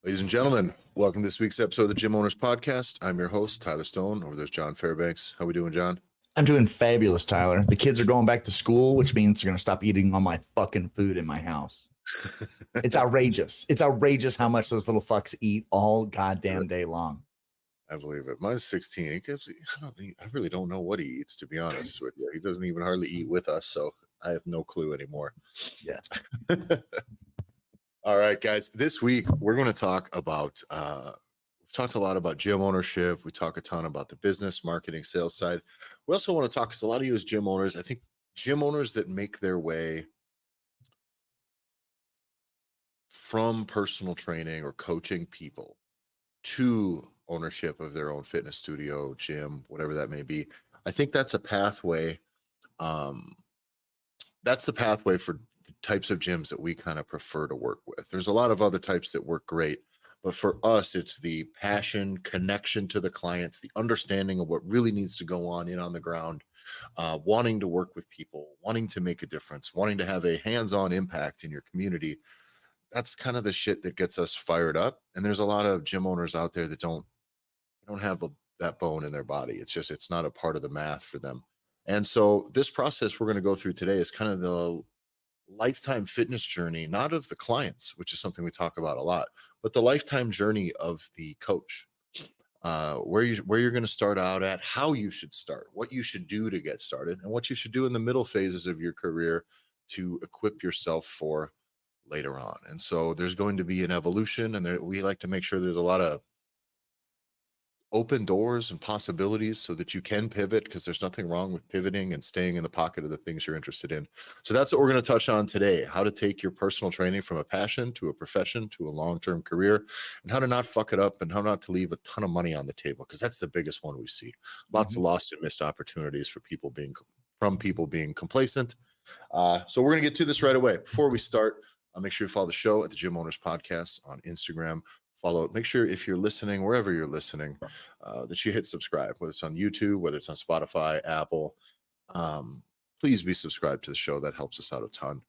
Ladies and gentlemen, welcome to this week's episode of the Gym Owners Podcast. I'm your host, Tyler Stone. Over there's John Fairbanks. How we doing, John? I'm doing fabulous, Tyler. The kids are going back to school, which means they're going to stop eating all my fucking food in my house. It's outrageous. It's outrageous how much those little fucks eat all goddamn day long. I believe it. Mine's 16. I really don't know what he eats, to be honest with you. He doesn't even hardly eat with us, so I have no clue anymore. Yeah. All right, guys. This week we're going to talk about. We've talked a lot about gym ownership. We talk a ton about the business, marketing, sales side. We also want to talk because a lot of you as gym owners, I think gym owners that make their way from personal training or coaching people to ownership of their own fitness studio, gym, whatever that may be. I think that's a pathway. That's the pathway for the types of gyms that we kind of prefer to work with. There's a lot of other types that work great, but for us, it's the passion, connection to the clients, the understanding of what really needs to go on the ground, wanting to work with people, wanting to make a difference, wanting to have a hands-on impact in your community. That's kind of the shit that gets us fired up. And there's a lot of gym owners out there that don't have that bone in their body. It's not a part of the math for them. And so this process we're going to go through today is kind of the lifetime fitness journey, not of the clients, which is something we talk about a lot, but the lifetime journey of the coach. Where you're going to start out at, how you should start, what you should do to get started, and what you should do in the middle phases of your career to equip yourself for later on. And so there's going to be an evolution, and we like to make sure there's a lot of open doors and possibilities so that you can pivot, because there's nothing wrong with pivoting and staying in the pocket of the things you're interested in. So that's what we're going to touch on today: how to take your personal training from a passion to a profession to a long-term career, and how to not fuck it up, and how not to leave a ton of money on the table, because that's the biggest one we see. Lots of lost and missed opportunities for people being complacent. So we're going to get to this right away. Before we start, make sure you follow the show at the Gym Owners Podcast on Instagram. Follow it. Make sure if you're listening, wherever you're listening, that you hit subscribe, whether it's on YouTube, whether it's on Spotify, Apple. Please be subscribed to the show. That helps us out a ton.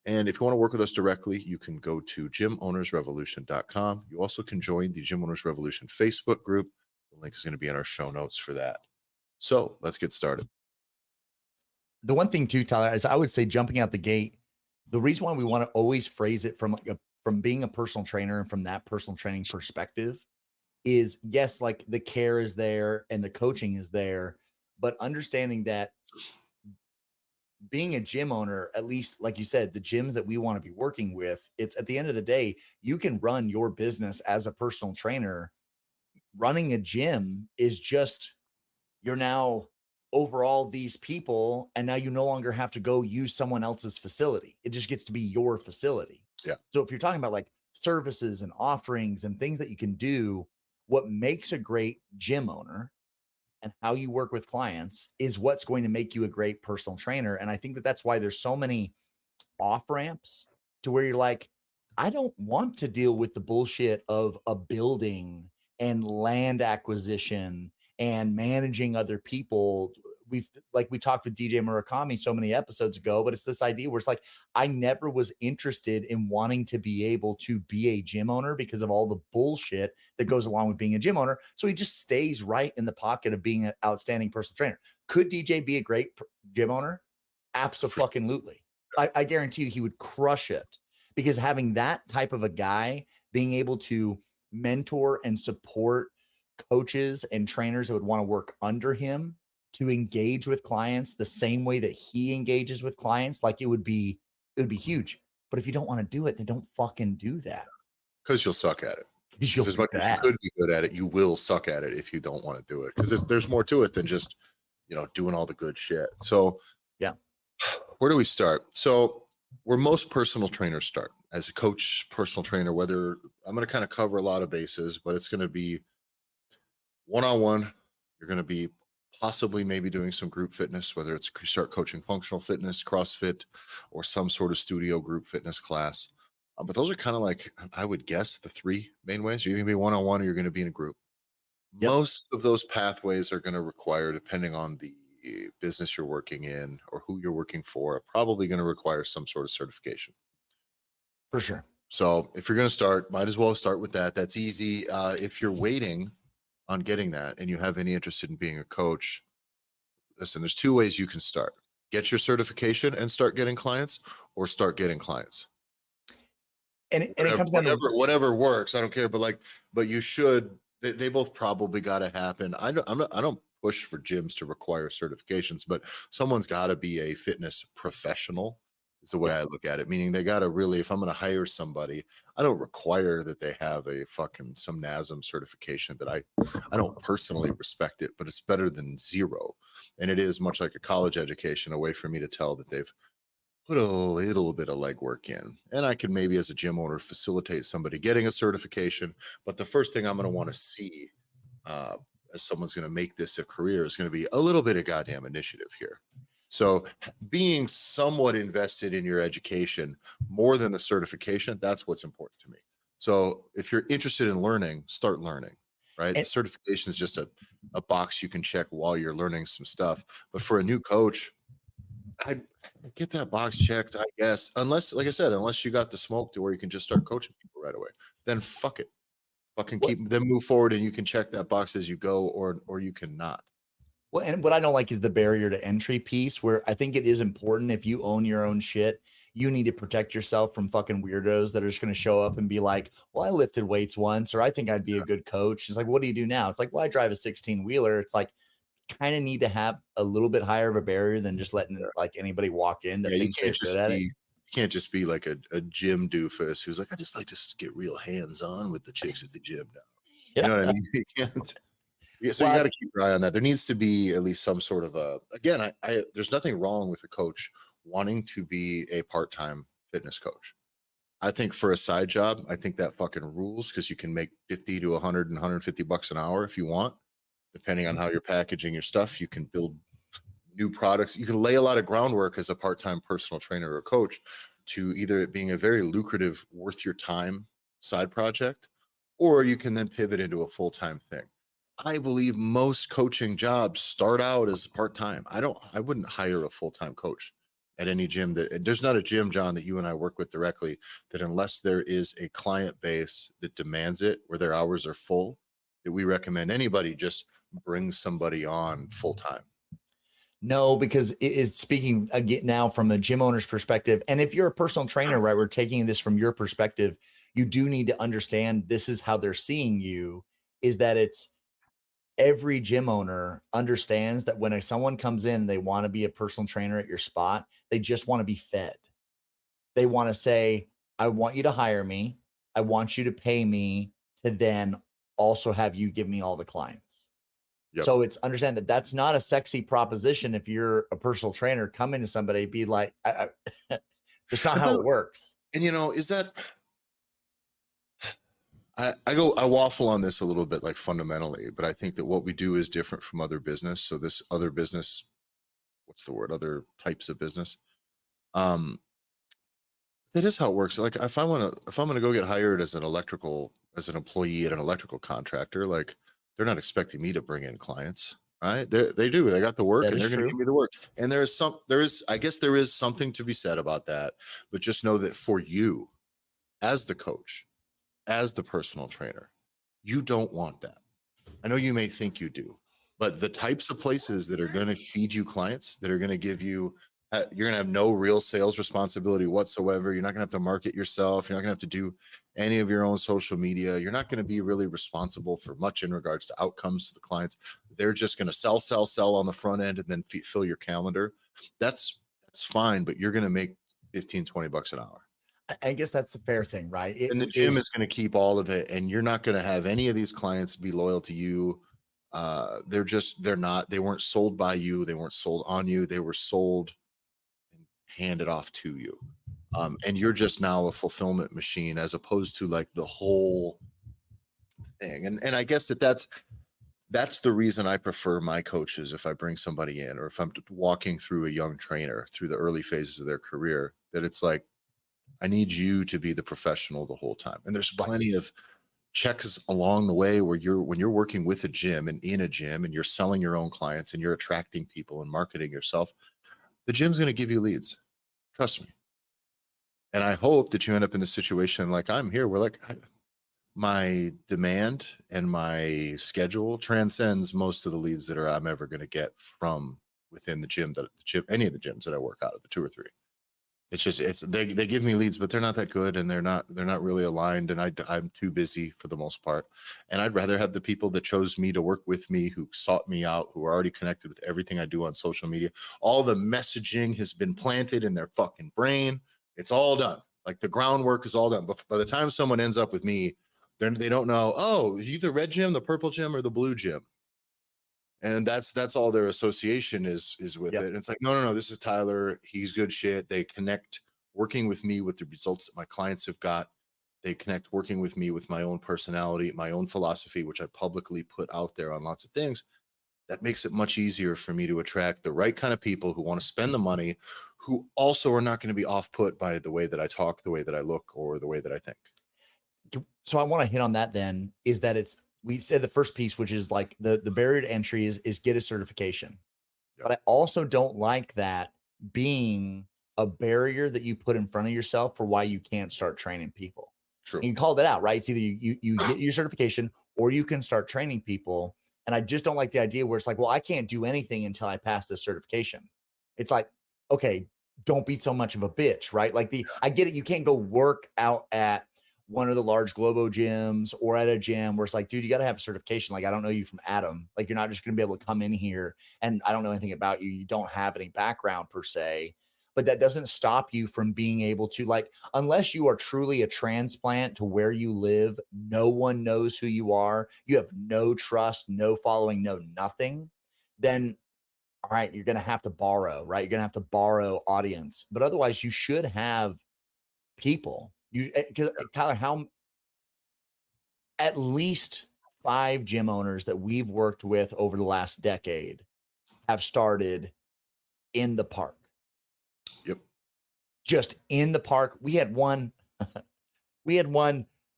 And if you want to work with us directly, you can go to gymownersrevolution.com. You also can join the Gym Owners Revolution Facebook group. The link is going to be in our show notes for that. So let's get started. The one thing too, Tyler, is I would say jumping out the gate, the reason why we want to always phrase it from from being a personal trainer and from that personal training perspective is, yes, like the care is there and the coaching is there, but understanding that being a gym owner, at least like you said, the gyms that we want to be working with, it's at the end of the day, you can run your business as a personal trainer. Running a gym is just, you're now over all these people, and now you no longer have to go use someone else's facility. It just gets to be your facility. Yeah. So if you're talking about like services and offerings and things that you can do, what makes a great gym owner and how you work with clients is what's going to make you a great personal trainer. And I think that that's why there's so many off ramps to where you're like, I don't want to deal with the bullshit of a building and land acquisition and managing other people. We talked with DJ Murakami so many episodes ago, but it's this idea where it's like, I never was interested in wanting to be able to be a gym owner because of all the bullshit that goes along with being a gym owner. So he just stays right in the pocket of being an outstanding personal trainer. Could DJ be a great gym owner? Absolutely. I guarantee you he would crush it, because having that type of a guy being able to mentor and support coaches and trainers that would want to work under him to engage with clients the same way that he engages with clients, like it would be huge. But if you don't want to do it, then don't fucking do that. Because you'll suck at it. Because as much as you could be good at it, you will suck at it if you don't want to do it. Because there's more to it than just, doing all the good shit. So yeah, where do we start? So where most personal trainers start as a coach, personal trainer, whether I'm going to kind of cover a lot of bases, but it's going to be one-on-one. You're going to be possibly maybe doing some group fitness, whether it's start coaching functional fitness, CrossFit, or some sort of studio group fitness class. But those are kind of like, I would guess, the three main ways. You're going to be one-on-one or you're going to be in a group. Yep. Most of those pathways are going to require, depending on the business you're working in or who you're working for, probably going to require some sort of certification. For sure. So if you're going to start, might as well start with that. That's easy. If you're waiting on getting that and you have any interest in being a coach, listen, there's two ways you can start. Get your certification and start getting clients, or start getting clients. And it comes down to Whatever works. I don't care, but but you should. They both probably got to happen. I don't push for gyms to require certifications, but someone's got to be a fitness professional. Is the way I look at it. Meaning they got to really, if I'm going to hire somebody, I don't require that they have a fucking some NASM certification that I don't personally respect it, but it's better than zero. And it is much like a college education, a way for me to tell that they've put a little bit of legwork in. And I can maybe, as a gym owner, facilitate somebody getting a certification. But the first thing I'm going to want to see, as someone's going to make this a career, is going to be a little bit of goddamn initiative here. So being somewhat invested in your education more than the certification, that's what's important to me. So if you're interested in learning, start learning, right? The and, certification is just a box you can check while you're learning some stuff. But for a new coach, I get that box checked, I guess. Unless, like I said, unless you got the smoke to where you can just start coaching people right away, then fuck it. Fucking what keep them, move forward, and you can check that box as you go, or you cannot. Well, and what I don't like is the barrier to entry piece, where I think it is important, if you own your own shit, you need to protect yourself from fucking weirdos that are just going to show up and be like, well, I lifted weights once, or I think I'd be a good coach. It's like, what do you do now? It's like, well, I drive a 16 wheeler. It's like, kind of need to have a little bit higher of a barrier than just letting like anybody walk in that Yeah, thinks they're good at it. you can't just be like a gym doofus who's like, I just like to get real hands on with the chicks at the gym now. You know what I mean? You can't. Yeah, so you Well, got to keep your eye on that. There needs to be at least some sort of a. Again, I there's nothing wrong with a coach wanting to be a part-time fitness coach. I think for a side job, I think that fucking rules, because you can make 50 to 100 and 150 bucks an hour if you want, depending on how you're packaging your stuff. You can build new products. You can lay a lot of groundwork as a part-time personal trainer or coach to either it being a very lucrative, worth your time side project, or you can then pivot into a full-time thing. I believe most coaching jobs start out as part-time. I wouldn't hire a full-time coach at any gym. That there's not a gym, John, that you and I work with directly, that unless there is a client base that demands it, where their hours are full, that we recommend anybody just bring somebody on full-time. no, because it is speaking again now from a gym owner's perspective. And if you're a personal trainer, right, we're taking this from your perspective, you do need to understand this is how they're seeing you, is that it's every gym owner understands that when someone comes in, they want to be a personal trainer at your spot, they just want to be fed. They want to say, I want you to hire me. I want you to pay me to then also have you give me all the clients. Yep. So it's understand that that's not a sexy proposition. If you're a personal trainer, coming to somebody, be like, that's not how it works. And is that I waffle on this a little bit, like fundamentally, but I think that what we do is different from other business. So this other business, what's the word? Other types of business. That is how it works. Like if I'm gonna go get hired as an employee at an electrical contractor, like they're not expecting me to bring in clients, right? They do. They got the work, That and is they're gonna true. give me the work. And I guess there is something to be said about that. But just know that for you, as the coach, as the personal trainer, you don't want that. I know you may think you do, but the types of places that are going to feed you clients, that are going to give you, you're going to have no real sales responsibility whatsoever. You're not going to have to market yourself. You're not going to have to do any of your own social media. You're not going to be really responsible for much in regards to outcomes to the clients. They're just going to sell on the front end and then fill your calendar. That's fine, but you're going to make 15, 20 bucks an hour. I guess that's the fair thing, right? And the gym is going to keep all of it, and you're not going to have any of these clients be loyal to you. They weren't sold by you. They weren't sold on you. They were sold and handed off to you. And you're just now a fulfillment machine, as opposed to like the whole thing. And I guess that's the reason I prefer my coaches. If I bring somebody in, or if I'm walking through a young trainer through the early phases of their career, that it's like, I need you to be the professional the whole time. And there's plenty of checks along the way where when you're working with a gym and in a gym and you're selling your own clients and you're attracting people and marketing yourself, the gym's going to give you leads. Trust me. And I hope that you end up in the situation like I'm here, where like my demand and my schedule transcends most of the leads that I'm ever going to get from within any of the gyms that I work out of, the two or three. It's just they give me leads, but they're not that good, and they're not really aligned, and I'm too busy for the most part. And I'd rather have the people that chose me to work with me, who sought me out, who are already connected with everything I do on social media. All the messaging has been planted in their fucking brain. It's all done. Like the groundwork is all done. But by the time someone ends up with me, they don't know, oh, you the red gym, the purple gym, or the blue gym. And that's all their association is with Yep. it. And it's like, no, this is Tyler. He's good shit. They connect working with me with the results that my clients have got. They connect working with me with my own personality, my own philosophy, which I publicly put out there on lots of things. That makes it much easier for me to attract the right kind of people who want to spend the money, who also are not going to be off put by the way that I talk, the way that I look, or the way that I think. So I want to hit on that then, is that we said the first piece, which is like the barrier to entry is get a certification. Yep. But I also don't like that being a barrier that you put in front of yourself for why you can't start training people. True. And you called it out, right? It's either you get your certification or you can start training people. And I just don't like the idea where it's like, well, I can't do anything until I pass this certification. It's like, okay, don't be so much of a bitch, right? Like I get it. You can't go work out at one of the large Globo gyms or at a gym where it's like, dude, you got to have a certification. Like, I don't know you from Adam. Like, you're not just going to be able to come in here and I don't know anything about you. You don't have any background per se, but that doesn't stop you from being able to, like, unless you are truly a transplant to where you live, no one knows who you are. You have no trust, no following, no nothing. Then, all right, you're going to have to borrow, right? You're going to have to borrow audience, but otherwise you should have people. Because Tyler, how at least 5 gym owners that we've worked with over the last decade have started in the park. Yep. Just in the park. We had one that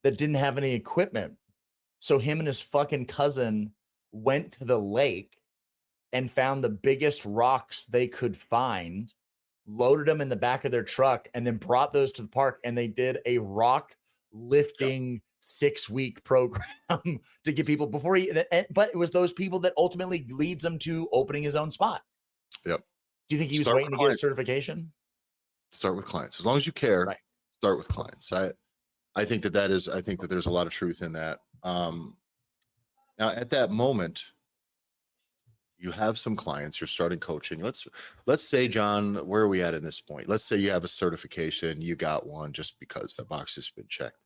didn't have any equipment. So him and his fucking cousin went to the lake and found the biggest rocks they could find, loaded them in the back of their truck, and then brought those to the park. And they did a rock lifting 6-week program to get people but it was those people that ultimately leads them to opening his own spot. Yep. Do you think he was waiting to get a certification? Start with clients. As long as you care, right. Start with clients. I think that there's a lot of truth in that. Now at that moment, you have some clients, you're starting coaching. Let's say, John, where are we at in this point? Let's say you have a certification, you got one just because the box has been checked.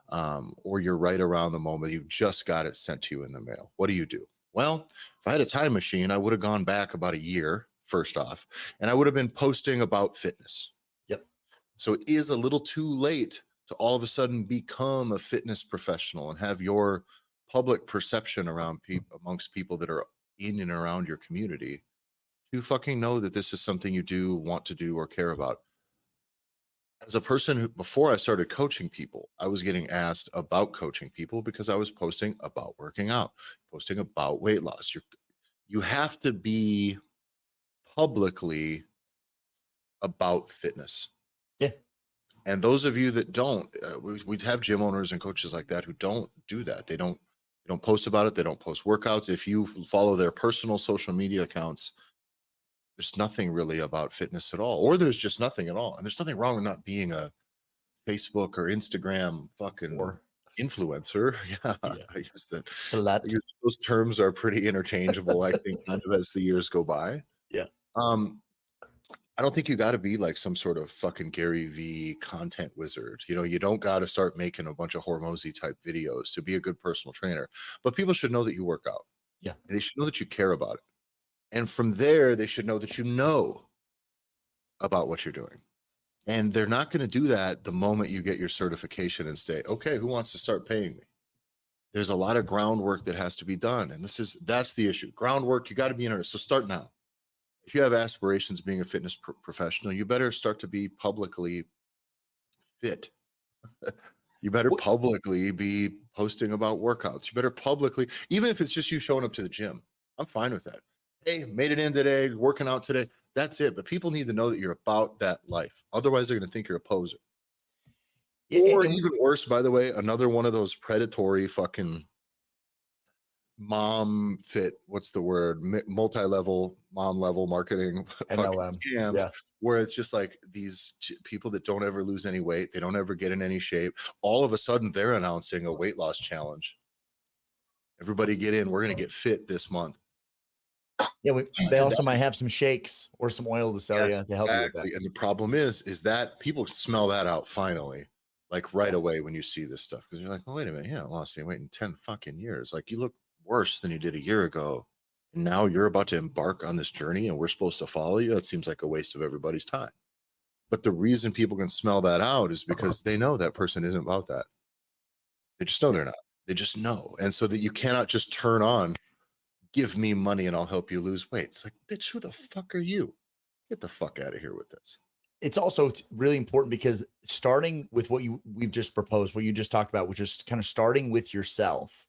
Or you're right around the moment you just got it sent to you in the mail. What do you do? Well, if I had a time machine, I would have gone back about a year, first off, and I would have been posting about fitness. Yep. So it is a little too late to all of a sudden become a fitness professional and have your public perception around amongst people that are in and around your community to fucking know that this is something you do want to do or care about. As a person who, before I started coaching people, I was getting asked about coaching people because I was posting about working out, posting about weight loss. You have to be publicly about fitness. Yeah. And those of you that don't, we have gym owners and coaches like that who don't do that. They don't post about it. They don't post workouts. If you follow their personal social media accounts, there's nothing really about fitness at all, or there's just nothing at all. And there's nothing wrong with not being a Facebook or Instagram fucking influencer. Yeah. I guess that slut. Those terms are pretty interchangeable, I think, kind of as the years go by. Yeah. I don't think you got to be like some sort of fucking Gary V content wizard. You don't got to start making a bunch of Hormozy type videos to be a good personal trainer, but people should know that you work out. Yeah. They should know that you care about it. And from there, they should know that you know about what you're doing. And they're not going to do that the moment you get your certification and say, okay, who wants to start paying me? There's a lot of groundwork that has to be done. And that's the issue. Groundwork, you got to be in earnest. So start now. If you have aspirations being a fitness professional, you better start to be publicly fit. You better publicly be posting about workouts. You better publicly, even if it's just you showing up to the gym, I'm fine with that. Hey, made it in today, working out today. That's it. But people need to know that you're about that life. Otherwise, they're going to think you're a poser. Yeah, Or even worse, by the way, another one of those predatory fucking mom fit, what's the word? Multi-level, mom level marketing fucking MLM. scams Yeah. where it's just like these people that don't ever lose any weight, they don't ever get in any shape. All of a sudden, they're announcing a weight loss challenge. Everybody get in. We're going to get fit this month. Yeah. They And also might have some shakes or some oil to sell you yes, to help you with that. exactly. And the problem is that people smell that out finally, like right Yeah. away when you see this stuff. Because you're like, oh, wait a minute. Yeah, I lost any weight in 10 fucking years. Like you look worse than you did a year ago. And now you're about to embark on this journey and we're supposed to follow you. It seems like a waste of everybody's time. But the reason people can smell that out is because they know that person isn't about that. They just know Yeah. they're not. They just know. And so that you cannot just turn on, give me money and I'll help you lose weight. It's like, bitch, who the fuck are you? Get the fuck out of here with this. It's also really important because starting with what we've just proposed, what you just talked about, which is kind of starting with yourself.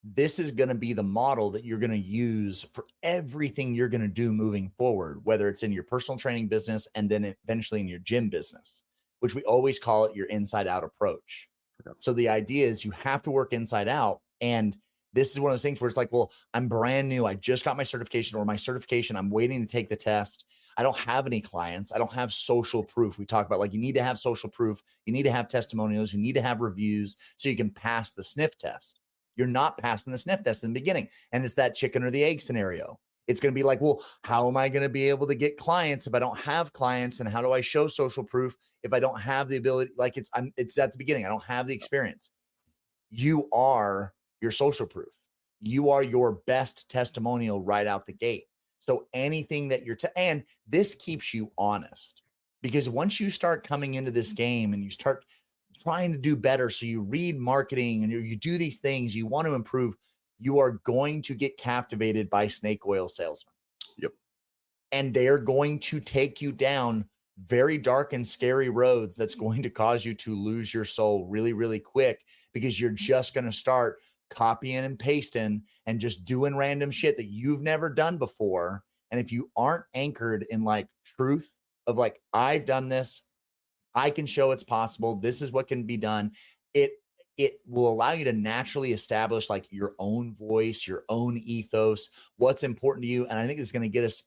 This is going to be the model that you're going to use for everything you're going to do moving forward, whether it's in your personal training business and then eventually in your gym business, which we always call it your inside out approach. Yeah. So the idea is you have to work inside out. And this is one of those things where it's like, well, I'm brand new. I just got my certification or my certification. I'm waiting to take the test. I don't have any clients. I don't have social proof. We talk about like you need to have social proof. You need to have testimonials. You need to have reviews so you can pass the sniff test. You're not passing the sniff test in the beginning. And it's that chicken or the egg scenario. It's going to be like, well, how am I going to be able to get clients if I don't have clients? And how do I show social proof if I don't have the ability? Like it's at the beginning. I don't have the experience. You are your social proof. You are your best testimonial right out the gate. So anything that and this keeps you honest because once you start coming into this game and you start trying to do better, so you read marketing and you do these things, you want to improve, you are going to get captivated by snake oil salesmen. Yep. And they're going to take you down very dark and scary roads that's going to cause you to lose your soul really, really quick because you're just going to start copying and pasting and just doing random shit that you've never done before. And if you aren't anchored in like truth of like, I've done this, I can show it's possible, this is what can be done, it will allow you to naturally establish like your own voice, your own ethos, what's important to you. And I think it's going to get us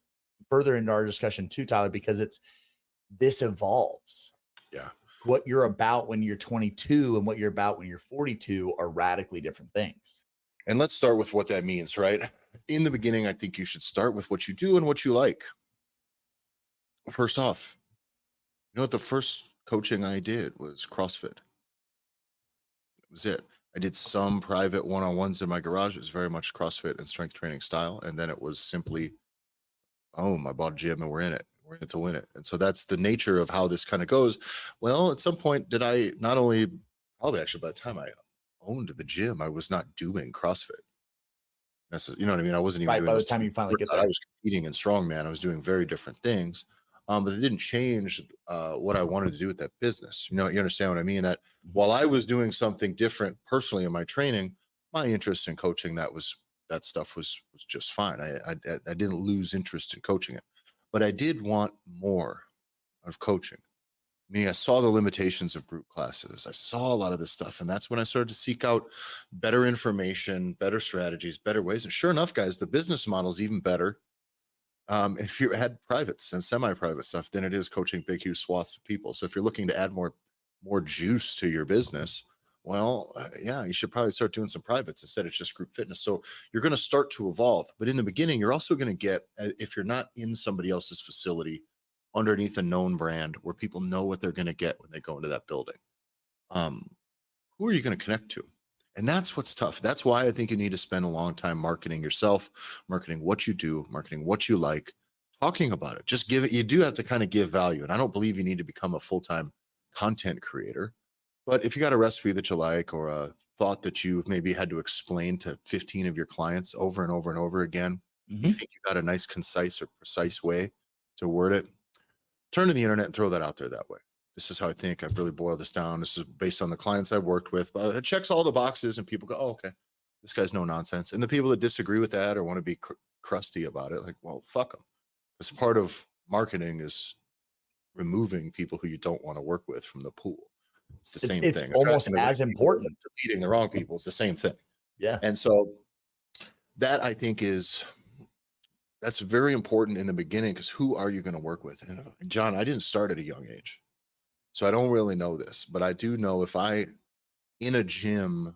further into our discussion too, Tyler, because this evolves. Yeah. What you're about when you're 22 and what you're about when you're 42 are radically different things. And let's start with what that means, right? In the beginning, I think you should start with what you do and what you like. First off, you know what? The first coaching I did was CrossFit. That was it. I did some private one-on-ones in my garage. It was very much CrossFit and strength training style. And then it was simply, oh, I bought a gym and we're in it. We're in it to win it. And so that's the nature of how this kind of goes. Well, at some point, did I not only, probably actually by the time I owned the gym, I was not doing CrossFit. You know what I mean? I wasn't even Right. doing By the those time you finally get I there. was competing in strongman. I was doing very different things. But it didn't change what I wanted to do with that business. You know, you understand what I mean? That while I was doing something different personally in my training, my interest in coaching that stuff was just fine. I didn't lose interest in coaching it, but I did want more of coaching. Meaning I saw the limitations of group classes. I saw a lot of this stuff. And that's when I started to seek out better information, better strategies, better ways. And sure enough, guys, the business model is even better if you had privates and semi-private stuff than it is coaching big, huge swaths of people. So if you're looking to add more juice to your business, well, yeah, you should probably start doing some privates instead of just group fitness. So you're going to start to evolve. But in the beginning, you're also going to get, if you're not in somebody else's facility, underneath a known brand where people know what they're going to get when they go into that building. Who are you going to connect to? And that's what's tough. That's why I think you need to spend a long time marketing yourself, marketing what you do, marketing what you like, talking about it. Just give it. You do have to kind of give value. And I don't believe you need to become a full-time content creator. But if you got a recipe that you like or a thought that you maybe had to explain to 15 of your clients over and over and over again, you think you got a nice, concise or precise way to word it, turn to the internet and throw that out there that way. This is how I think. I've really boiled this down. This is based on the clients I've worked with, but it checks all the boxes and people go, oh, okay, this guy's no nonsense. And the people that disagree with that or want to be crusty about it, like, well, fuck them. Because part of marketing is removing people who you don't want to work with from the pool. It's the same It's thing. almost Attracting the right as people important. to meeting the wrong people. It's the same thing. Yeah. And so that I think that's very important in the beginning, because who are you going to work with? And John, I didn't start at a young age, so I don't really know this, but I do know if I in a gym,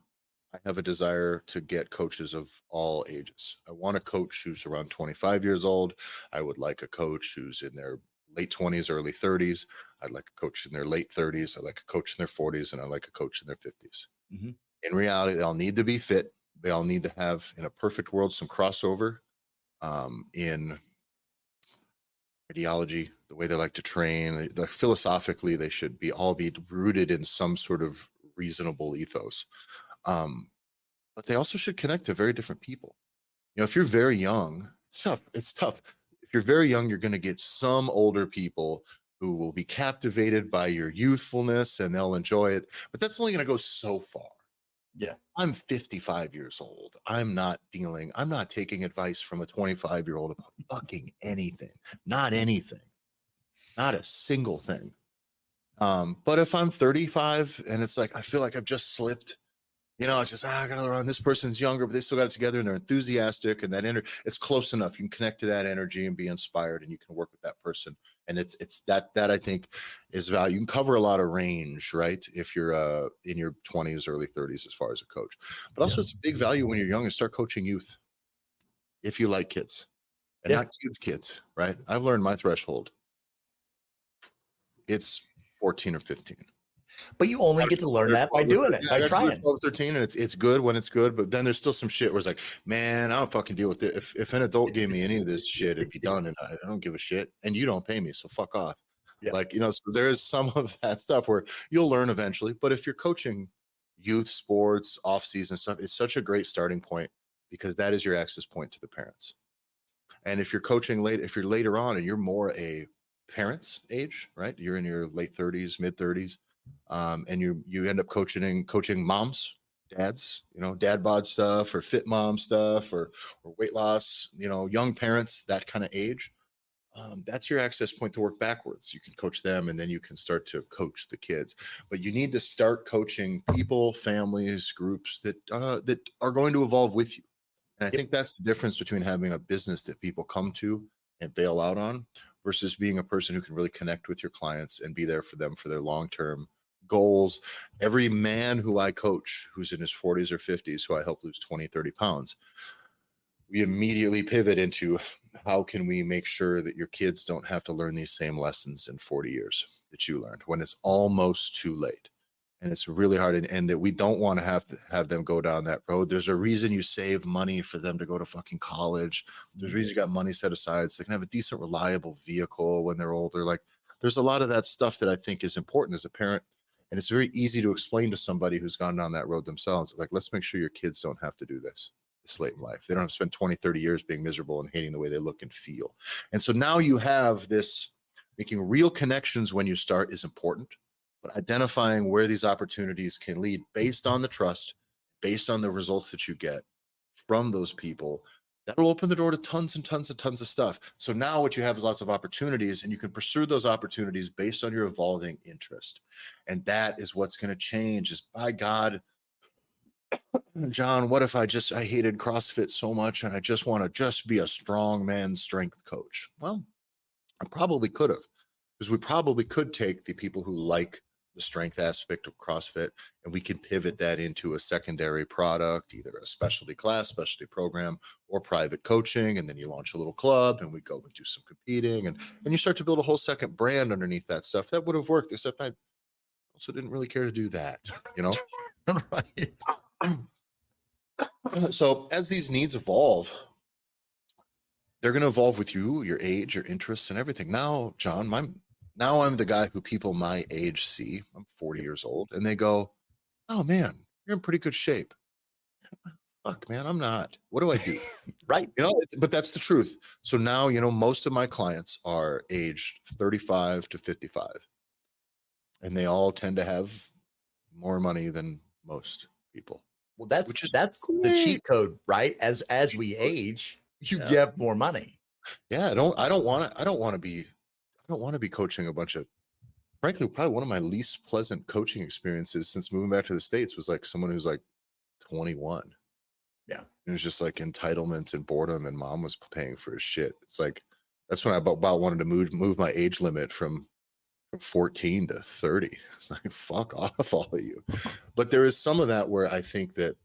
I have a desire to get coaches of all ages. I want a coach who's around 25 years old. I would like a coach who's in their late 20s, early 30s. I'd like a coach in their late 30s. I like a coach in their 40s, and I like a coach in their 50s. Mhm. In reality, they all need to be fit. They all need to have, in a perfect world, some crossover in ideology, the way they like to train. Philosophically, they should all be rooted in some sort of reasonable ethos. But they also should connect to very different people. If you're very young, it's tough. It's tough. If you're very young, you're going to get some older people who will be captivated by your youthfulness and they'll enjoy it. But that's only going to go so far. Yeah. I'm 55 years old. I'm not taking advice from a 25-year-old about fucking anything. Not anything. Not a single thing. But if I'm 35 and it's like, I feel like I've just slipped, it's just, I gotta run. This person's younger, but they still got it together and they're enthusiastic, and that it's close enough. You can connect to that energy and be inspired, and you can work with that person. And it's that I think is value. You can cover a lot of range, right? If you're in your 20s, early 30s, as far as a coach, but also it's a big value when you're young and start coaching youth. If you like kids and not kids, right? I've learned my threshold. It's 14 or 15. But you only get to learn that by doing it, by trying. 12, 13, and it's good when it's good, but then there's still some shit where it's like, man, I don't fucking deal with it. If an adult gave me any of this shit, it'd be done, and I don't give a shit, and you don't pay me, so fuck off. Yeah. So there is some of that stuff where you'll learn eventually, but if you're coaching youth sports, off-season stuff, it's such a great starting point, because that is your access point to the parents. And if you're coaching if you're later on and you're more a parent's age, right? You're in your late 30s, mid 30s, and you end up coaching moms, dads, dad bod stuff, or fit mom stuff, or weight loss, young parents, that kind of age. That's your access point to work backwards. You can coach them, and then you can start to coach the kids. But you need to start coaching people, families, groups that are going to evolve with you. And I think that's the difference between having a business that people come to and bail out on, versus being a person who can really connect with your clients and be there for them for their long-term goals. Every man who I coach who's in his 40s or 50s, who I help lose 20, 30 pounds, we immediately pivot into, how can we make sure that your kids don't have to learn these same lessons in 40 years that you learned, when it's almost too late. And it's really hard, and that we don't want to have them go down that road. There's a reason you save money for them to go to fucking college. There's a reason you got money set aside so they can have a decent, reliable vehicle when they're older. Like, there's a lot of that stuff that I think is important as a parent. And it's very easy to explain to somebody who's gone down that road themselves. Like, let's make sure your kids don't have to do this late in life. They don't have to spend 20, 30 years being miserable and hating the way they look and feel. And so now you have this, making real connections when you start is important. But identifying where these opportunities can lead based on the trust, based on the results that you get from those people, that'll open the door to tons and tons and tons of stuff. So now what you have is lots of opportunities, and you can pursue those opportunities based on your evolving interest. And that is what's going to change. Is, by God, John, what if I hated CrossFit so much and I just want to just be a strong man strength coach? Well, I probably could have, because we probably could take the people who like the strength aspect of CrossFit, and we can pivot that into a secondary product, either a specialty class, specialty program, or private coaching. And then you launch a little club, and we go and do some competing, and you start to build a whole second brand underneath that stuff. That would have worked, except I also didn't really care to do that, Right. So as these needs evolve, they're going to evolve with you, your age, your interests, and everything. Now, John, I'm the guy who people my age see. I'm 40 years old, and they go, "Oh man, you're in pretty good shape." Fuck, man, I'm not. What do I do? Right. But that's the truth. So now, most of my clients are aged 35 to 55, and they all tend to have more money than most people. Well, that's the cheat code, right? As we age, you get more money. Yeah, I don't want to be coaching a bunch of frankly, probably one of my least pleasant coaching experiences since moving back to the States was like someone who's like 21. Yeah. It was just like entitlement and boredom, and mom was paying for his shit. It's like that's when I about wanted to move my age limit from 14 to 30. It's like fuck off, all of you. But there is some of that where I think that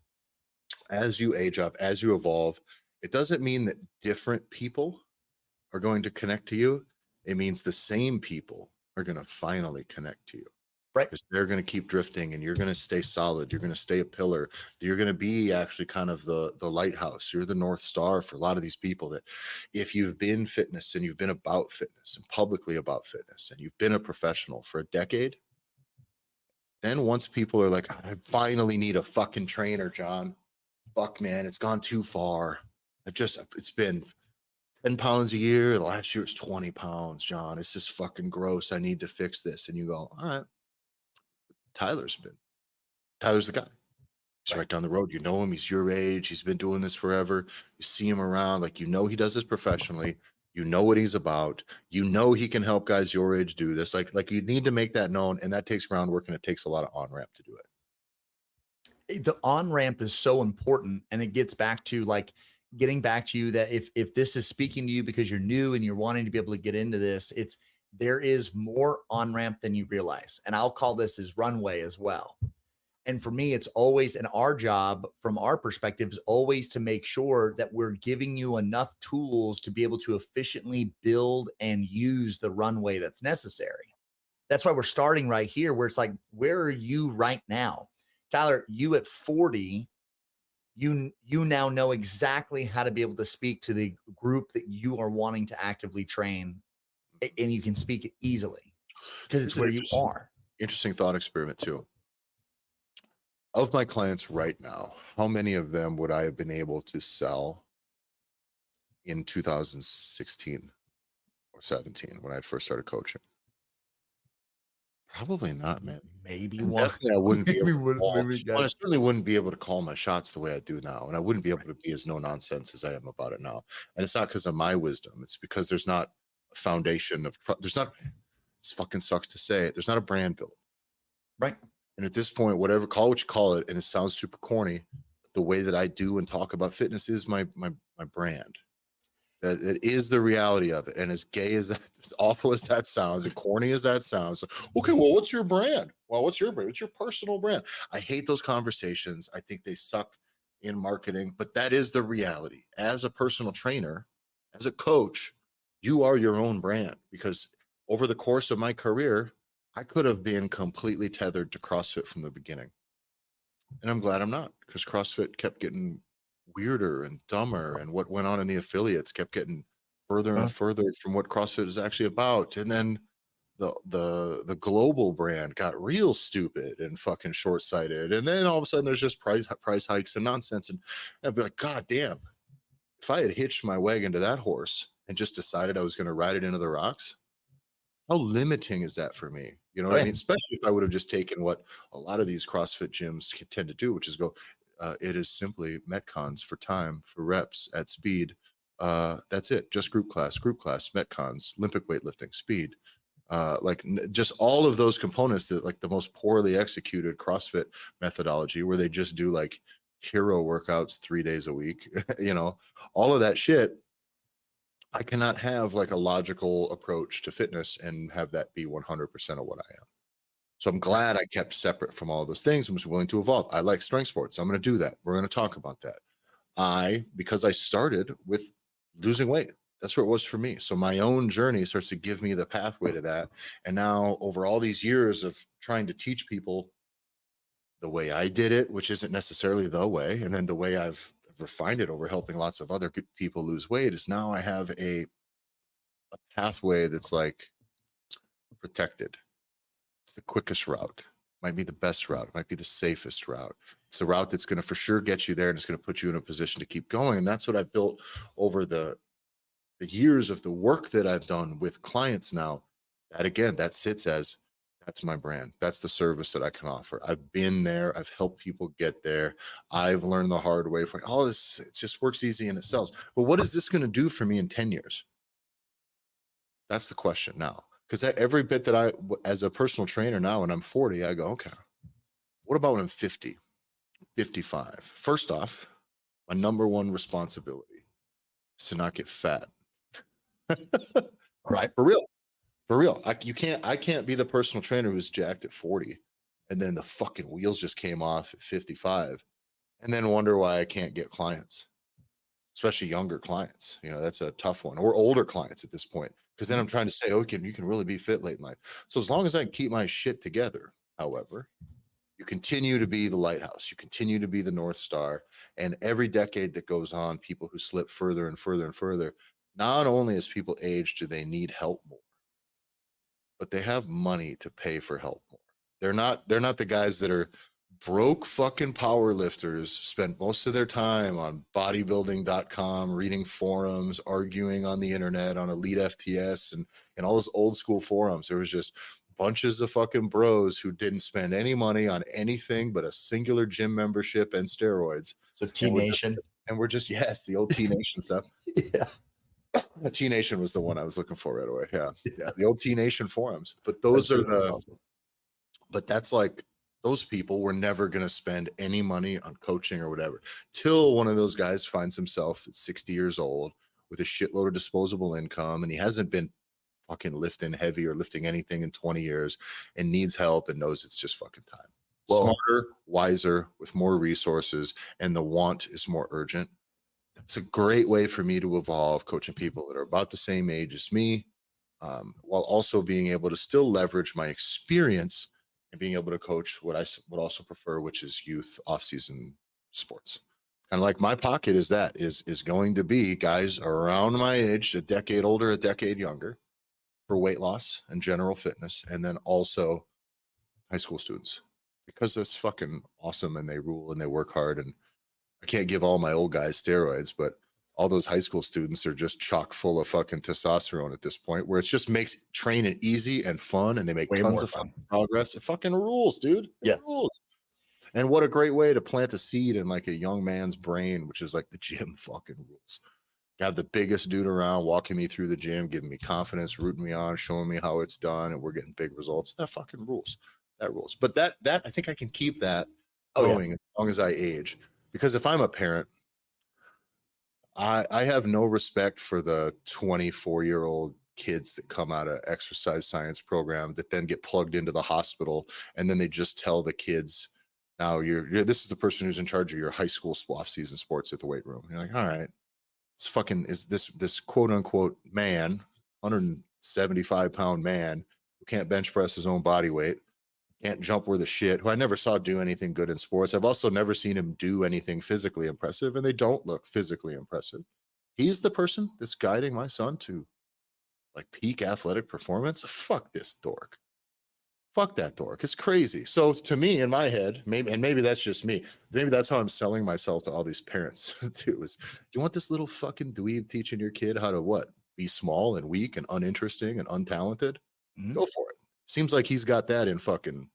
as you age up, as you evolve, it doesn't mean that different people are going to connect to you. It means the same people are going to finally connect to you. Right. Because they're going to keep drifting and you're going to stay solid. You're going to stay a pillar. You're going to be actually kind of the lighthouse. You're the North Star for a lot of these people that if you've been fitness and you've been about fitness and publicly about fitness and you've been a professional for a decade, then once people are like, I finally need a fucking trainer, John. Fuck, man, it's gone too far. It's been 10 pounds a year. The last year it's 20 pounds, John. It's just fucking gross. I need to fix this. And you go, all right. Tyler's the guy. He's right down the road. You know him. He's your age. He's been doing this forever. You see him around. Like, you know, he does this professionally. You know what he's about. You know, he can help guys your age do this. Like you need to make that known. And that takes groundwork and it takes a lot of on-ramp to do it. The on-ramp is so important. And it gets back to like getting back to you that if this is speaking to you because you're new and you're wanting to be able to get into this, there is more on-ramp than you realize. And I'll call this as runway as well. And for me, it's always, and our job from our perspective is always to make sure that we're giving you enough tools to be able to efficiently build and use the runway that's necessary. That's why we're starting right here, where it's like, where are you right now? Tyler, you at 40, you now know exactly how to be able to speak to the group that you are wanting to actively train, and you can speak it easily because it's where you are. Interesting thought experiment too. Of my clients right now, how many of them would I have been able to sell in 2016 or 17 when I first started coaching? Probably not, man. Maybe And one. definitely I wouldn't be able to call, Maybe well, I guys. certainly wouldn't be able to call my shots the way I do now. And I wouldn't be able to be as no nonsense as I am about it now. And it's not because of my wisdom. It's because there's not a foundation of, there's not, it fucking sucks to say it. There's not a brand built. Right. And at this point, whatever, call what you call it, and it sounds super corny, the way that I do and talk about fitness is my brand. That it is the reality of it. And as gay as that, as awful as that sounds, and corny as that sounds, okay, well, what's your brand? Well, what's your brand? What's your personal brand? I hate those conversations. I think they suck in marketing, but that is the reality. As a personal trainer, as a coach, you are your own brand, because over the course of my career, I could have been completely tethered to CrossFit from the beginning. And I'm glad I'm not, because CrossFit kept getting weirder and dumber. And what went on in the affiliates kept getting further and further from what CrossFit is actually about. And then the global brand got real stupid and fucking short-sighted. And then all of a sudden there's just price hikes and nonsense. And I'd be like, God damn, if I had hitched my wagon to that horse and just decided I was going to ride it into the rocks, how limiting is that for me? You know what I mean? Especially if I would have just taken what a lot of these CrossFit gyms tend to do, which is go, it is simply Metcons for time, for reps at speed. That's it. Just group class, Metcons, Olympic weightlifting, speed. Just all of those components that like the most poorly executed CrossFit methodology, where they just do like hero workouts 3 days a week, you know, all of that shit. I cannot have like a logical approach to fitness and have that be 100% of what I am. So I'm glad I kept separate from all of those things and was willing to evolve. I like strength sports. I'm going to do that. We're going to talk about that. Because I started with losing weight. That's where it was for me. So my own journey starts to give me the pathway to that. And now over all these years of trying to teach people the way I did it, which isn't necessarily the way, and then the way I've refined it over helping lots of other people lose weight, is now I have a pathway that's like protected. It's the quickest route, might be the best route, it might be the safest route. It's the route that's going to for sure get you there, and it's going to put you in a position to keep going. And that's what I've built over the years of the work that I've done with clients now. That again, that sits as, that's my brand. That's the service that I can offer. I've been there. I've helped people get there. I've learned the hard way. For all this, it just works easy and it sells. But what is this going to do for me in 10 years? That's the question now. Because every bit that as a personal trainer now, when I'm 40, I go, okay, what about when I'm 50, 55? First off, my number one responsibility is to not get fat. Right. For real. For real. I can't be the personal trainer who's jacked at 40 and then the fucking wheels just came off at 55 and then wonder why I can't get clients, especially younger clients. You know, that's a tough one, or older clients at this point. Because then I'm trying to say, oh, you can really be fit late in life. So as long as I can keep my shit together, however, you continue to be the lighthouse, you continue to be the North Star. And every decade that goes on, people who slip further and further and further, not only as people age, do they need help more, but they have money to pay for help more. They're not the guys that are broke fucking power lifters, spend most of their time on bodybuilding.com, reading forums, arguing on the internet on Elite FTS and all those old school forums. There was just bunches of fucking bros who didn't spend any money on anything but a singular gym membership and steroids. So T Nation. And we're just, yes, the old T Nation stuff. Yeah. T Nation was the one I was looking for right away. Yeah. Yeah. The old T Nation forums. But those are the, awesome. But that's like, those people were never going to spend any money on coaching or whatever till one of those guys finds himself at 60 years old with a shitload of disposable income and he hasn't been fucking lifting heavy or lifting anything in 20 years and needs help and knows it's just fucking time. Well, smarter, wiser, with more resources, and the want is more urgent. It's a great way for me to evolve, coaching people that are about the same age as me, while also being able to still leverage my experience and being able to coach what I would also prefer, which is youth off-season sports. Kind of like my pocket is going to be guys around my age, a decade older, a decade younger, for weight loss and general fitness, and then also high school students, because that's fucking awesome and they rule and they work hard. And I can't give all my old guys steroids, but all those high school students are just chock full of fucking testosterone at this point, where it just makes training easy and fun and they make tons of fucking progress. It fucking rules, dude. It rules. And what a great way to plant a seed in like a young man's brain, which is like the gym fucking rules. Got the biggest dude around walking me through the gym, giving me confidence, rooting me on, showing me how it's done, and we're getting big results. That fucking rules. That rules. But that I think I can keep that going as long as I age. Because if I'm a parent, I have no respect for the 24-year-old kids that come out of exercise science program that then get plugged into the hospital and then they just tell the kids, now this is the person who's in charge of your high school off-season sports at the weight room. You're like, all right, it's fucking, is this quote unquote man, 175-pound man who can't bench press his own body weight, can't jump worth a shit, who I never saw do anything good in sports. I've also never seen him do anything physically impressive, and they don't look physically impressive. He's the person that's guiding my son to like peak athletic performance. Fuck this dork. Fuck that dork. It's crazy. So to me, in my head, maybe that's just me. Maybe that's how I'm selling myself to all these parents too. Is you want this little fucking dweeb teaching your kid how to what? Be small and weak and uninteresting and untalented? Go for it. Seems like he's got that in fucking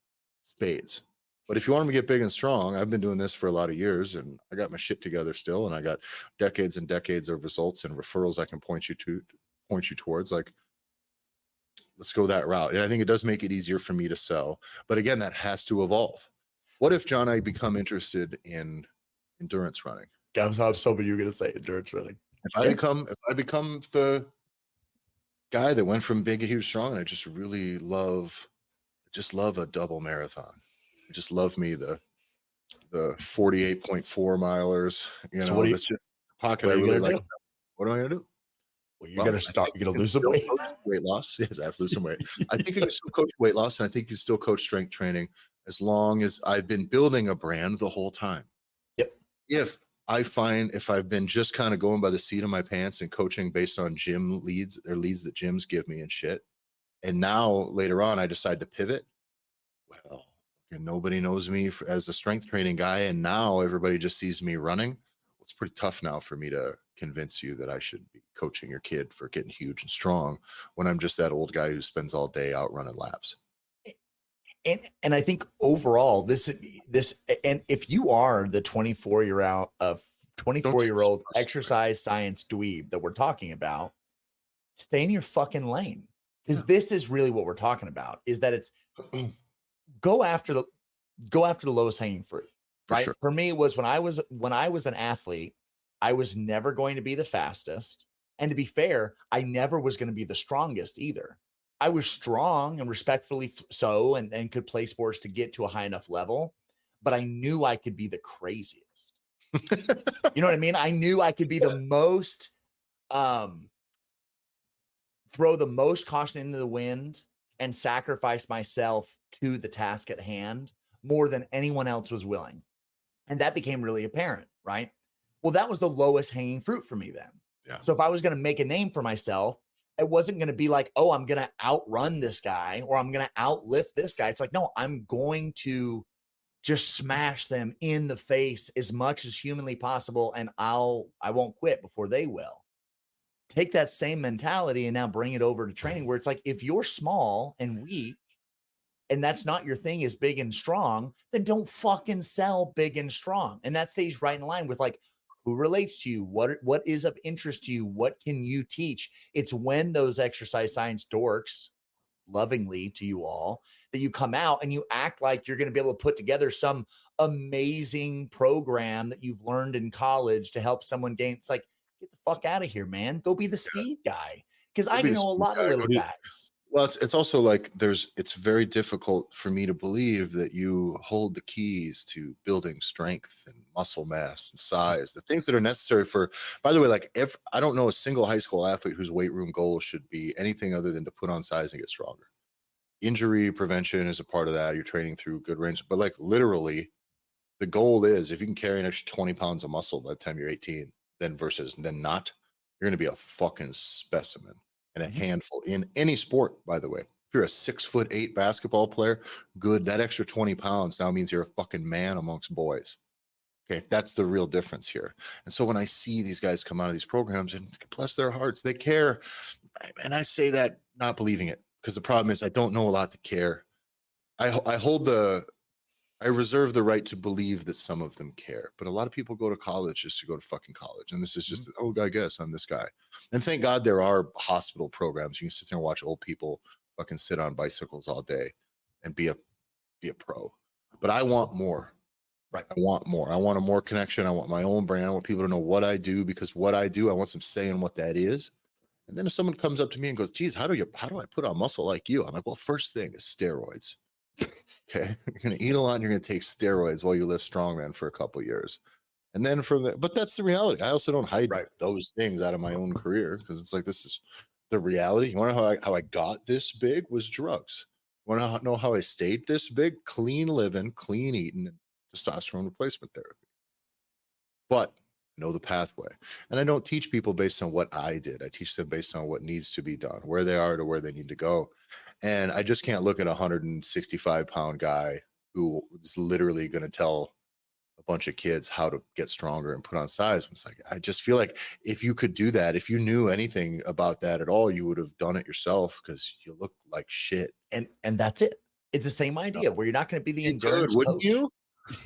spades. But if you want him to get big and strong, I've been doing this for a lot of years and I got my shit together still. And I got decades and decades of results and referrals I can point you towards. Like, let's go that route. And I think it does make it easier for me to sell. But again, that has to evolve. What if, John, I become interested in endurance running? I was hoping you were going to say endurance running. If I become the guy that went from big to huge strong, and I just really love a double marathon. I just love me the 48.4 milers. You know, that's just pocket I really like. What am I gonna do? Well, you're gonna lose some weight. Weight loss. Yes, I have to lose some weight. I think you can still coach weight loss, and I think you still coach strength training as long as I've been building a brand the whole time. Yep. If I've been just kind of going by the seat of my pants and coaching based on gym leads or leads that gyms give me and shit, and now later on I decide to pivot, well, and nobody knows me as a strength training guy, and now everybody just sees me running. Well, it's pretty tough now for me to convince you that I should be coaching your kid for getting huge and strong when I'm just that old guy who spends all day out running laps. And I think overall, this, and if you are the 24-year-old exercise science dweeb that we're talking about, stay in your fucking lane. Because Yeah. this is really what we're talking about, is that it's go after the lowest hanging fruit, For right? sure. For me, it was when I was an athlete, I was never going to be the fastest. And to be fair, I never was going to be the strongest either. I was strong and respectfully so, and could play sports to get to a high enough level, but I knew I could be the craziest. You know what I mean? I knew I could be the most um throw the most caution into the wind and sacrifice myself to the task at hand more than anyone else was willing. And that became really apparent, right? Well, that was the lowest hanging fruit for me then. Yeah. So if I was going to make a name for myself, it wasn't going to be like, oh, I'm going to outrun this guy or I'm going to outlift this guy. It's like, no, I'm going to just smash them in the face as much as humanly possible. And I won't quit before they will. Take that same mentality and now bring it over to training where it's like, if you're small and weak, and that's not your thing is big and strong, then don't fucking sell big and strong. And that stays right in line with like who relates to you, what is of interest to you, what can you teach? It's when those exercise science dorks, lovingly to you all, that you come out and you act like you're going to be able to put together some amazing program that you've learned in college to help someone gain. It's like, get the fuck out of here, man. Go be the speed guy. Because Go I be the know a speed lot of guy. little guys. Well, it's also like it's very difficult for me to believe that you hold the keys to building strength and muscle mass and size, the things that are necessary for, by the way, like if I don't know a single high school athlete whose weight room goal should be anything other than to put on size and get stronger. Injury prevention is a part of that. You're training through good range, but like literally the goal is if you can carry an extra 20 pounds of muscle by the time you're 18, then not, you're going to be a fucking specimen and a Mhm. handful in any sport, by the way. If you're a 6'8" basketball player, good. That extra 20 pounds now means you're a fucking man amongst boys. Okay. That's the real difference here. And so when I see these guys come out of these programs and bless their hearts, they care. And I say that not believing it because the problem is I don't know a lot to care. I hold I reserve the right to believe that some of them care, but a lot of people go to college just to go to fucking college. And this is just, oh, I guess I'm this guy. And thank God there are hospital programs. You can sit there and watch old people fucking sit on bicycles all day and be a pro. But I want more. Right. I want more. I want a more connection. I want my own brand. I want people to know what I do because what I do, I want some say in what that is. And then if someone comes up to me and goes, geez, how do I put on muscle like you? I'm like, well, first thing is steroids. Okay. You're going to eat a lot and you're going to take steroids while you live strongman for a couple of years. And then from there, but that's the reality. I also don't hide Right. those things out of my own career because it's like, this is the reality. You want to know how I got this big was drugs. You want to know how I stayed this big? Clean living, clean eating, and testosterone replacement therapy. But know the pathway. And I don't teach people based on what I did. I teach them based on what needs to be done, where they are to where they need to go. And I just can't look at a 165-pound guy who is literally going to tell a bunch of kids how to get stronger and put on size. It's like, I just feel like if you could do that, if you knew anything about that at all, you would have done it yourself because you look like shit. And that's it. It's the same idea where you're not going to be the You could, endurance wouldn't coach. you?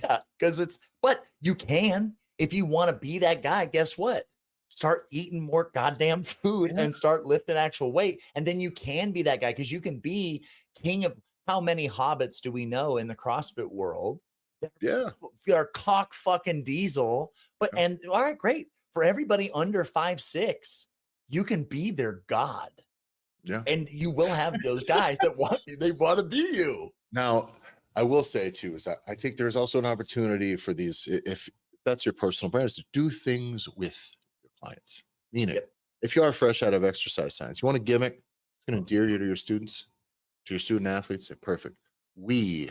Yeah, because but you can if you want to be that guy. Guess what? Start eating more goddamn food Yeah. and start lifting actual weight, and then you can be that guy because you can be king of. How many hobbits do we know in the CrossFit world that Yeah. are cock fucking diesel? But Yeah. and all right, great for everybody under 5'6", you can be their god, Yeah. and you will have those guys that want to be you. Now, I will say too, is that I think there's also an opportunity for these, if that's your personal brand, is to do things with your clients. Meaning, Yep. if you are fresh out of exercise science, you want a gimmick, it's going to endear you to your students, to your student athletes. Say, perfect. We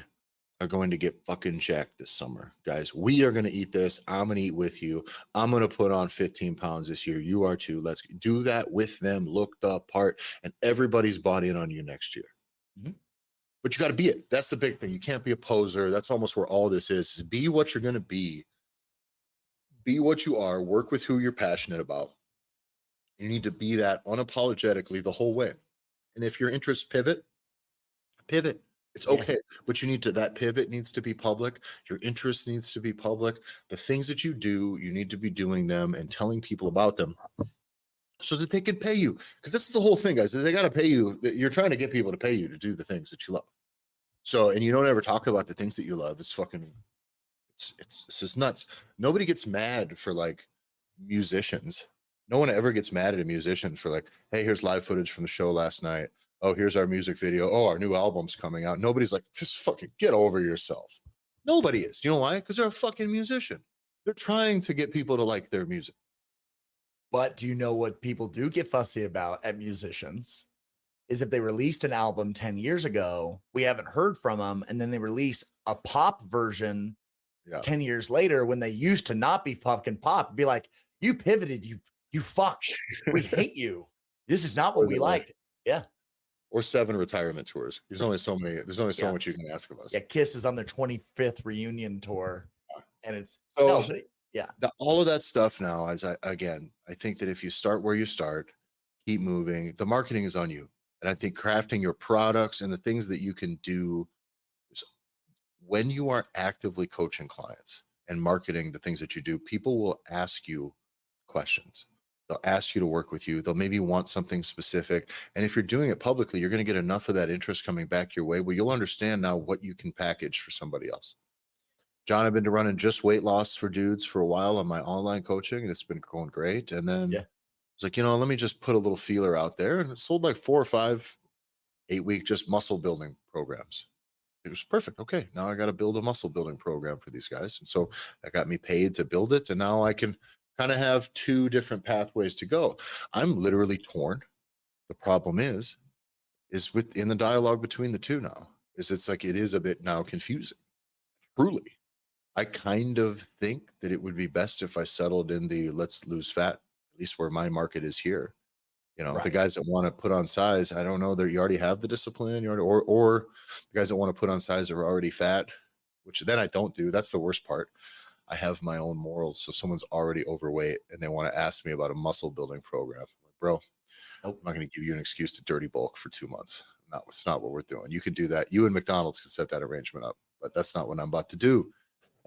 are going to get fucking jacked this summer, guys. We are going to eat this. I'm going to eat with you. I'm going to put on 15 pounds this year. You are too. Let's do that with them, look the part, and everybody's bought in on you next year. Mhm. But you got to be it. That's the big thing. You can't be a poser. That's almost where all this is be what you're going to be. Be what you are. Work with who you're passionate about. You need to be that unapologetically the whole way. And if your interests pivot. It's Yeah. okay. But you need to, that pivot needs to be public. Your interest needs to be public. The things that you do, you need to be doing them and telling people about them. so that they can pay you. Because this is the whole thing, guys. They got to pay you. You're trying to get people to pay you to do the things that you love. So, and you don't ever talk about the things that you love. It's fucking, it's just nuts. Nobody gets mad for like musicians. No one ever gets mad at a musician for like, hey, here's live footage from the show last night. Oh, here's our music video. Oh, our new album's coming out. Nobody's like, just fucking get over yourself. Nobody is. You know why? Because they're a fucking musician. They're trying to get people to like their music. But do you know what people do get fussy about at musicians? Is if they released an album 10 years ago, we haven't heard from them, and then they release a pop version Yeah. 10 years later when they used to not be fucking pop, be like, you pivoted, you fuck. We hate you. This is not what we liked. Yeah. Or 7 retirement tours. There's only so many, there's only so much you can ask of us. Yeah, Kiss is on their 25th reunion tour. And it's So, no, but yeah. All of that stuff now, as I think that if you start where you start, keep moving, the marketing is on you. And I think crafting your products and the things that you can do is when you are actively coaching clients and marketing the things that you do, people will ask you questions. They'll ask you to work with you. They'll maybe want something specific. And if you're doing it publicly, you're going to get enough of that interest coming back your way where you'll understand now what you can package for somebody else. John, I've been running just weight loss for dudes for a while on my online coaching, and it's been going great. And then it's like, let me just put a little feeler out there. And it sold like 4 or 5 8-week just muscle building programs. It was perfect. Okay, now I got to build a muscle building program for these guys. And so that got me paid to build it. And now I can kind of have 2 different pathways to go. I'm literally torn. The problem is within the dialogue between the two now, it's like it is a bit now confusing. Truly. I kind of think that it would be best if I settled in the let's lose fat, at least where my market is here. The guys that want to put on size, I don't know that you already have the discipline, or the guys that want to put on size are already fat, which then I don't do. That's the worst part. I have my own morals. So someone's already overweight and they want to ask me about a muscle building program. I'm like, bro, I'm not going to give you an excuse to dirty bulk for 2 months. No, it's not what we're doing. You can do that. You and McDonald's can set that arrangement up, but that's not what I'm about to do.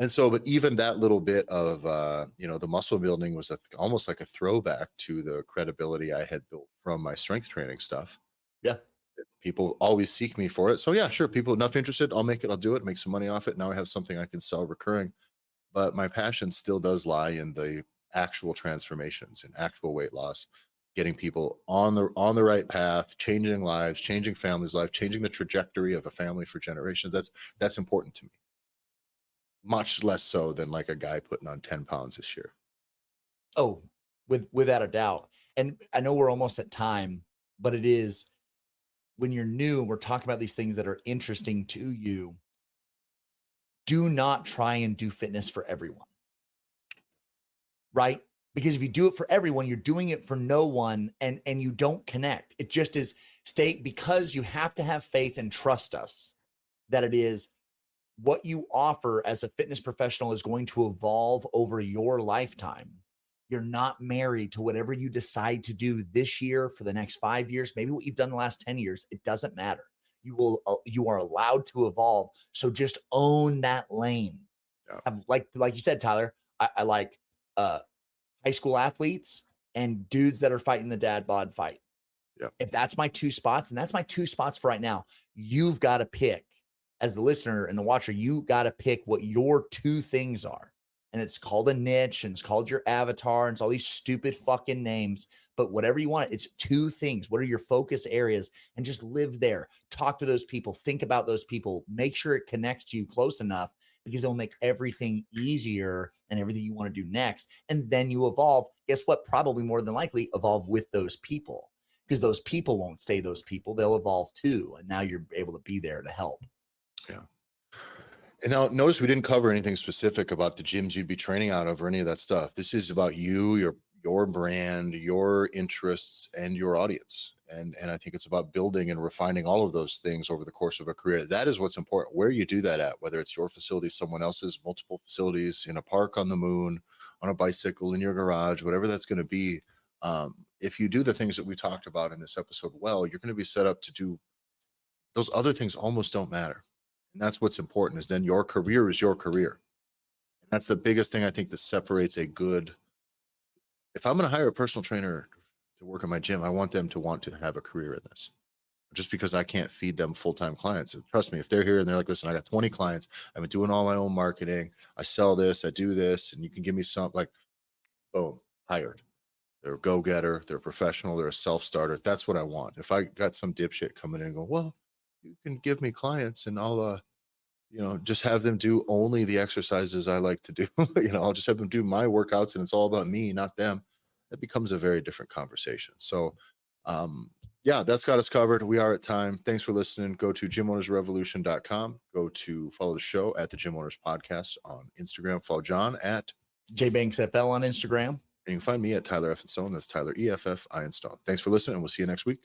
And so, but even that little bit of, the muscle building was almost like a throwback to the credibility I had built from my strength training stuff. Yeah. People always seek me for it. So yeah, sure. People enough interested. I'll make it. I'll do it. Make some money off it. Now I have something I can sell recurring, but my passion still does lie in the actual transformations and actual weight loss, getting people on the right path, changing lives, changing families' life, changing the trajectory of a family for generations. That's important to me. Much less so than like a guy putting on 10 pounds this year. Oh, without a doubt. And I know we're almost at time, but it is when you're new and we're talking about these things that are interesting to you, do not try and do fitness for everyone. Right? Because if you do it for everyone, you're doing it for no one and you don't connect. It just is because you have to have faith and trust us that it is what you offer as a fitness professional is going to evolve over your lifetime. You're not married to whatever you decide to do this year for the next 5 years, maybe what you've done the last 10 years. It doesn't matter. You are allowed to evolve. So just own that lane. Yeah. Like you said, Tyler, I like high school athletes and dudes that are fighting the dad bod fight. Yeah. If that's my 2 spots, and that's my 2 spots for right now, you've got to pick. As the listener and the watcher, you got to pick what your 2 things are. And it's called a niche and it's called your avatar and it's all these stupid fucking names. But whatever you want, it's 2 things. What are your focus areas? And just live there. Talk to those people. Think about those people. Make sure it connects to you close enough because it'll make everything easier and everything you want to do next. And then you evolve. Guess what? Probably more than likely evolve with those people because those people won't stay those people. They'll evolve too. And now you're able to be there to help. Yeah. And now notice we didn't cover anything specific about the gyms you'd be training out of or any of that stuff. This is about you, your brand, your interests, and your audience. And I think it's about building and refining all of those things over the course of a career. That is what's important. Where you do that at, whether it's your facility, someone else's, multiple facilities, in a park on the moon, on a bicycle, in your garage, whatever that's going to be. If you do the things that we talked about in this episode well, you're going to be set up to do those other things. Almost don't matter. And that's what's important, is then your career is your career. And that's the biggest thing I think that separates a good, if I'm going to hire a personal trainer to work at my gym. I want them to want to have a career in this. Just because I can't feed them full-time clients. And trust me, if they're here and they're like, listen, I got 20 clients, I've been doing all my own marketing, I sell this, I do this, and you can give me some, like, boom, hired. They're a go-getter, they're a professional, they're a self-starter. That's what I want. If I got some dipshit coming in and go, well, you can give me clients and I'll just have them do only the exercises I like to do. I'll just have them do my workouts and it's all about me, not them. That becomes a very different conversation. So, yeah, that's got us covered. We are at time. Thanks for listening. Go to gymownersrevolution.com. Go to follow the show at the Gym Owners Podcast on Instagram. Follow John at JBanksFL on Instagram. and you can find me at Tyler F. and Stone. That's Tyler EFF Iron Stone. Thanks for listening, and we'll see you next week.